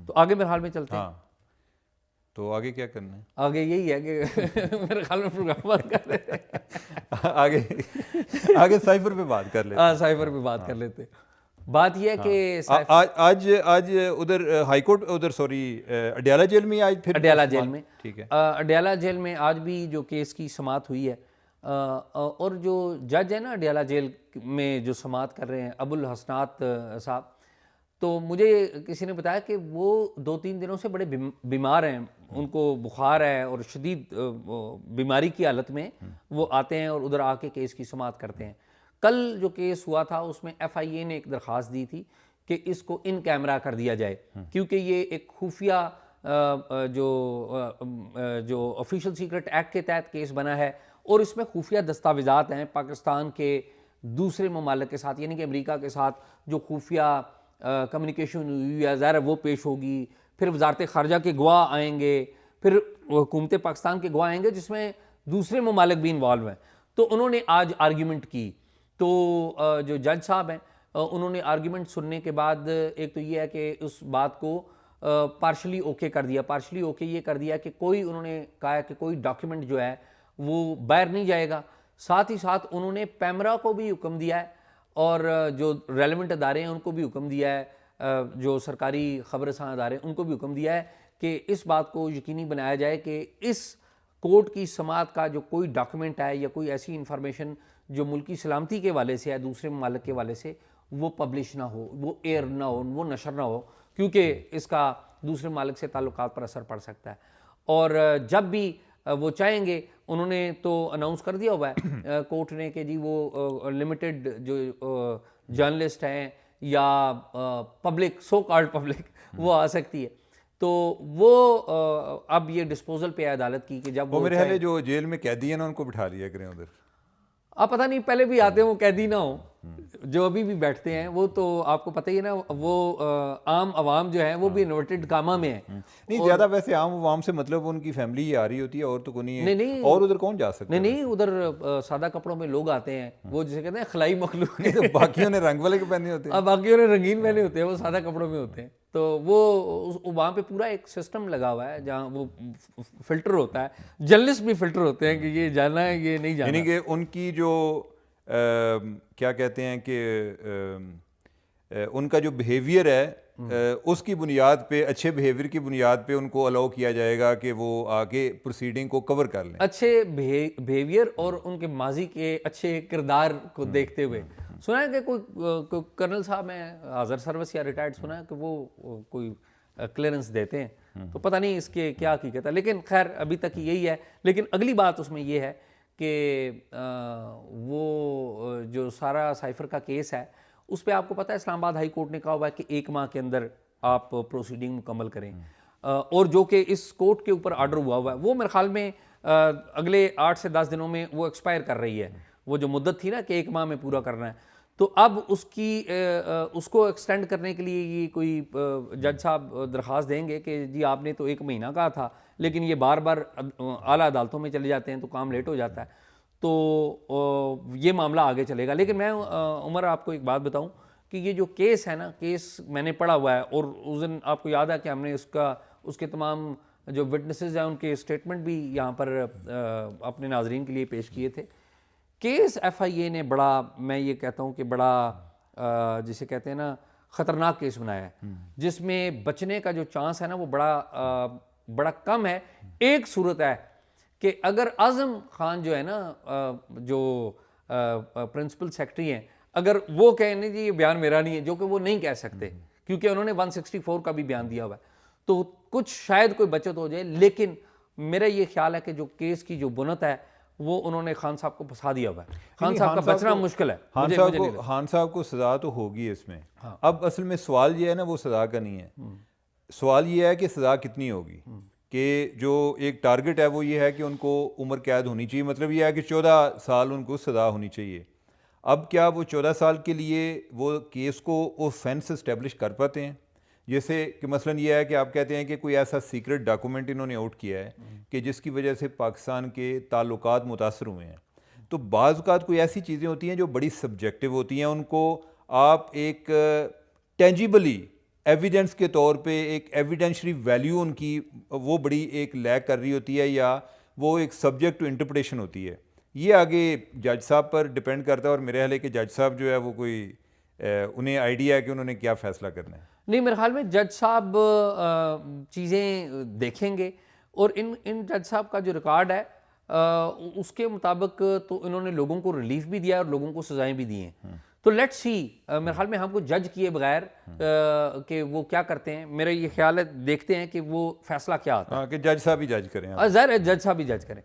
तो आगे मेरे हाल में चलते हैं। हाँ, तो आगे क्या करना है? आगे यही है कि मेरे ख्याल में प्रोग्राम बंद कर देते हैं। आगे आगे साइफर पे बात कर लेते हाँ, हैं। साइफर पे बात कर लेते हैं। बात यह है कि आज आज आज उधर हाई कोर्ट, उधर सॉरी अडयाला जेल में आज फिर अडयाला जेल में, ठीक है। अडयाला जेल में आज भी जो केस की समाअत हुई है, और जो जज है ना अडयाला जेल में जो समाअत कर रहे हैं अबुल हसनात साहब, तो मुझे किसी ने बताया कि वो 2-3 दिनों से बड़े बीमार हैं, उनको बुखार है और शदीद बीमारी की हालत में वो आते हैं और उधर आके केस की समाअत करते हैं। कल जो केस हुआ था उसमें FIA ने एक दरख्वास्त दी थी कि इसको इन कैमरा कर दिया जाए, क्योंकि ये एक खुफिया जो ऑफिशियल सीक्रेट एक्ट के तहत केस बना है और इसमें खुफिया दस्तावेजात हैं पाकिस्तान के दूसरे ममालिक के साथ, यानी कि अमेरिका के साथ जो खुफिया कम्युनिकेशन हुई है, ज़ाहिर वो पेश होगी। फिर वजारत ख़ारजा के गवाह आएंगे, फिर हुकूमत पाकिस्तान के गवाह आएंगे, जिसमें दूसरे ममालिक भी इन्वॉल्व हैं। तो उन्होंने आज आर्ग्यूमेंट की, तो जो जज साहब हैं उन्होंने आर्ग्यूमेंट सुनने के बाद एक तो ये है कि उस बात को पार्शली ओके कर दिया। पार्शली ओके ये कर दिया कि कोई, उन्होंने कहा कि कोई डॉक्यूमेंट जो है वो बाहर नहीं जाएगा। साथ ही साथ उन्होंने पैमरा को भी हुक्म दिया है और जो रेलेवेंट अदारे हैं उनको भी हुक्म दिया है, जो सरकारी खबरसां अदारे हैं उनको भी हुक्म दिया है कि इस बात को यकीनी बनाया जाए कि इस कोर्ट की समाअत का जो कोई डॉक्यूमेंट है या कोई ऐसी इंफॉर्मेशन जो मुल्की सलामती के वाले से है, दूसरे ममालिक के वाले से, वो पब्लिश ना हो, वो एयर ना हो, वो नशर ना हो, क्योंकि इसका दूसरे ममालिक से ताल्लुकात पर असर पड़ सकता है। और जब भी वो चाहेंगे, उन्होंने तो अनाउंस कर दिया हुआ है कोर्ट ने कि जी वो लिमिटेड जो जर्नलिस्ट हैं या पब्लिक, सो कॉल्ड पब्लिक, वो आ सकती है। तो वो अब ये डिस्पोजल पे है अदालत की कि जब वो मेरे ख्याल है जो जेल में कैदी है ना उनको बिठा लिया करें उधर। आप पता नहीं पहले भी आते हैं वो कैदी ना हो, जो अभी भी बैठते हैं वो तो आपको पता ही है ना, वो आम आवाम जो है वो भी इन्वर्टेड कामा में है। नहीं, ज्यादा वैसे आम आवाम से मतलब उनकी फैमिली ही आ रही होती है और तो कोई नहीं है। नहीं, और उधर कौन जा सकता है? नहीं, उधर सादा कपड़ों में लोग आते हैं, वो जिसे कहते हैं खलाई मखलूक। तो बाकियों ने रंग वाले के पहने होते हैं। अब बाकियों ने रंगीन पहने होते हैं, वो सादा कपड़ों में होते हैं। तो वो वहाँ पे पूरा एक सिस्टम लगा हुआ है जहाँ वो फिल्टर होता है, जर्नलिस्ट भी फिल्टर होते हैं कि ये जाना है ये नहीं जाना। यानी कि उनकी जो क्या कहते हैं कि उनका जो बिहेवियर है उसकी बुनियाद पे, अच्छे बिहेवियर की बुनियाद पे उनको अलाउ किया जाएगा कि वो आगे प्रोसीडिंग को कवर कर लें। अच्छे बिहेवियर और उनके माजी के अच्छे किरदार को देखते हुए। सुना है कि कोई कर्नल साहब हैं हाज़र सर्विस या रिटायर्ड, सुना है कि वो कोई क्लियरेंस देते हैं, तो पता नहीं इसके क्या हकीकत है, लेकिन खैर अभी तक यही है। लेकिन अगली बात उसमें ये है कि वो जो सारा साइफर का केस है उस पर आपको पता है इस्लामाबाद हाई कोर्ट ने कहा हुआ है कि 1 माह के अंदर आप प्रोसीडिंग मुकम्मल करें, और जो कि इस कोर्ट के ऊपर आर्डर हुआ हुआ है वो मेरे ख्याल में अगले 8 से 10 दिनों में वो एक्सपायर कर रही है। वो जो मुद्दत थी ना कि 1 माह में पूरा करना है, तो अब उसको एक्सटेंड करने के लिए ये कोई जज साहब दरख्वास्त देंगे कि जी आपने तो 1 महीना कहा था, लेकिन ये बार बार आला अदालतों में चले जाते हैं तो काम लेट हो जाता है, तो ये मामला आगे चलेगा। लेकिन मैं उमर आपको एक बात बताऊं कि ये जो केस है ना, केस मैंने पढ़ा हुआ है और उस दिन आपको याद है कि हमने उसके तमाम जो विटनेसेस हैं उनके स्टेटमेंट भी यहाँ पर अपने नाजरीन के लिए पेश किए थे। केस FIA ने बड़ा, मैं ये कहता हूँ कि बड़ा जिसे कहते हैं ना ख़तरनाक केस बनाया है, जिसमें बचने का जो चांस है ना वो बड़ा कम है। एक सूरत है कि अगर आज़म खान जो है ना, जो प्रिंसिपल सेक्रेटरी हैं, अगर वो कहें नहीं जी ये बयान मेरा नहीं है, जो कि वो नहीं कह सकते क्योंकि उन्होंने 164 का भी बयान दिया हुआ है, तो कुछ शायद कोई बचत हो जाए। लेकिन मेरा ये ख्याल है कि जो केस की जो बुनत है वो उन्होंने खान साहब को फंसा दिया हुआ है। खान साहब का बचना मुश्किल है। खान साहब को सजा तो होगी इसमें। हाँ। अब असल में सवाल ये है ना, वो सजा का नहीं है, सवाल ये है कि सजा कितनी होगी। कि जो एक टारगेट है वो ये है कि उनको उम्र कैद होनी चाहिए, मतलब ये है कि 14 साल उनको सजा होनी चाहिए। अब क्या वो 14 साल के लिए वो केस को ऑफेंस इस्टेब्लिश कर पाते हैं? जैसे कि मसलन ये है कि आप कहते हैं कि कोई ऐसा सीक्रेट डॉक्यूमेंट इन्होंने आउट किया है कि जिसकी वजह से पाकिस्तान के ताल्लुकात मुतासर हुए हैं। तो बाज़ औक़ात कोई ऐसी चीज़ें होती हैं जो बड़ी सब्जेक्टिव होती हैं, उनको आप एक टेंजिबली एविडेंस के तौर पे एक एविडेंशरी वैल्यू उनकी वो बड़ी एक लैक कर रही होती है, या वो एक सब्जेक्ट टू इंटरप्रिटेशन होती है। ये आगे जज साहब पर डिपेंड करता है, और मेरे ख्याल है कि जज साहब जो है वो कोई उन्हें आइडिया है कि उन्होंने क्या फ़ैसला करना है। नहीं, मेरे ख्याल में जज साहब चीज़ें देखेंगे, और इन जज साहब का जो रिकॉर्ड है उसके मुताबिक तो इन्होंने लोगों को रिलीफ भी दिया और लोगों को सजाएं भी दी हैं। तो लेट्स सी, मेरे ख्याल में हमको जज किए बगैर कि वो क्या करते हैं, मेरा ये ख्याल है देखते हैं कि वो फैसला क्या आता है। कि जज साहब ही जज करें। ज़ाहिर है जज साहब ही जज करें।